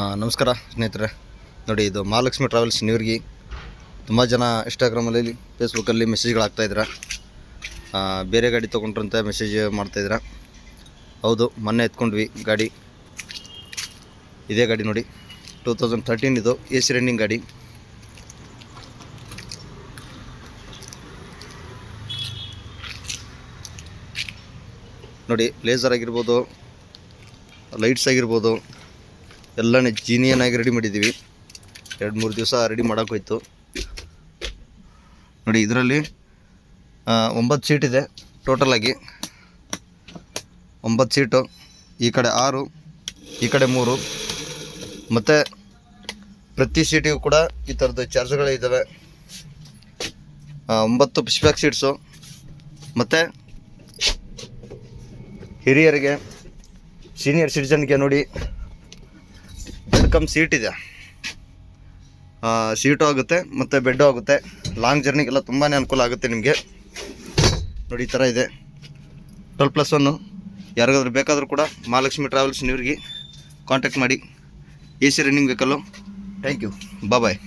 ನಮಸ್ಕಾರ ಸ್ನೇಹಿತರೆ. ನೋಡಿ, ಇದು ಮಹಾಲಕ್ಷ್ಮಿ ಟ್ರಾವೆಲ್ಸ್ ನ್ಯೂರ್ಗಿ. ತುಂಬ ಜನ ಇನ್ಸ್ಟಾಗ್ರಾಮಲ್ಲಿ ಫೇಸ್ಬುಕ್ಕಲ್ಲಿ ಮೆಸೇಜ್ಗಳಾಗ್ತಾಯಿದ್ದೀರ. ಬೇರೆ ಗಾಡಿ ತೊಗೊಂಡ್ರಂತೆ ಮೆಸೇಜ್ ಮಾಡ್ತಾಯಿದ್ದೀರ. ಹೌದು, ಮೊನ್ನೆ ಎತ್ಕೊಂಡ್ವಿ ಗಾಡಿ. ಇದೇ ಗಾಡಿ ನೋಡಿ, 2013 ಇದು AC ರನ್ನಿಂಗ್ ಗಾಡಿ. ನೋಡಿ, ಲೇಸರ್ ಆಗಿರ್ಬೋದು, ಲೈಟ್ಸ್ ಆಗಿರ್ಬೋದು, ಎಲ್ಲನೇ ಜೀನಿಯನ್ನಾಗಿ ರೆಡಿ ಮಾಡಿದ್ದೀವಿ. 2-3 ದಿವಸ ರೆಡಿ ಮಾಡೋಕ್ಕೋಯ್ತು. ನೋಡಿ, ಇದರಲ್ಲಿ 9 ಸೀಟ್ ಇದೆ. ಟೋಟಲಾಗಿ 9 ಸೀಟು. ಈ ಕಡೆ 6, ಈ ಕಡೆ 3. ಮತ್ತು ಪ್ರತಿ ಸೀಟಿಗೂ ಕೂಡ ಈ ಥರದ್ದು ಚಾರ್ಜ್ಗಳೇ ಇದ್ದಾವೆ. 9 ಪುಷ್ ಬ್ಯಾಕ್ ಸೀಟ್ಸು. ಮತ್ತು ಹಿರಿಯರಿಗೆ, ಸೀನಿಯರ್ ಸಿಟಿಜನ್ಗೆ ನೋಡಿ ಸೀಟ್ ಇದೆ. ಸೀಟು ಆಗುತ್ತೆ ಮತ್ತು ಬೆಡ್ಡು ಆಗುತ್ತೆ. ಲಾಂಗ್ ಜರ್ನಿಗೆಲ್ಲ ತುಂಬಾ ಅನುಕೂಲ ಆಗುತ್ತೆ ನಿಮಗೆ. ನೋಡಿ, ಈ ಥರ ಇದೆ. 12+1. ಯಾರಿಗಾದ್ರೂ ಬೇಕಾದರೂ ಕೂಡ ಮಹಾಲಕ್ಷ್ಮಿ ಟ್ರಾವೆಲ್ಸ್ ನ್ಯೂರ್ಗಿ ಕಾಂಟ್ಯಾಕ್ಟ್ ಮಾಡಿ. AC running vehicle. Thank you. Bye.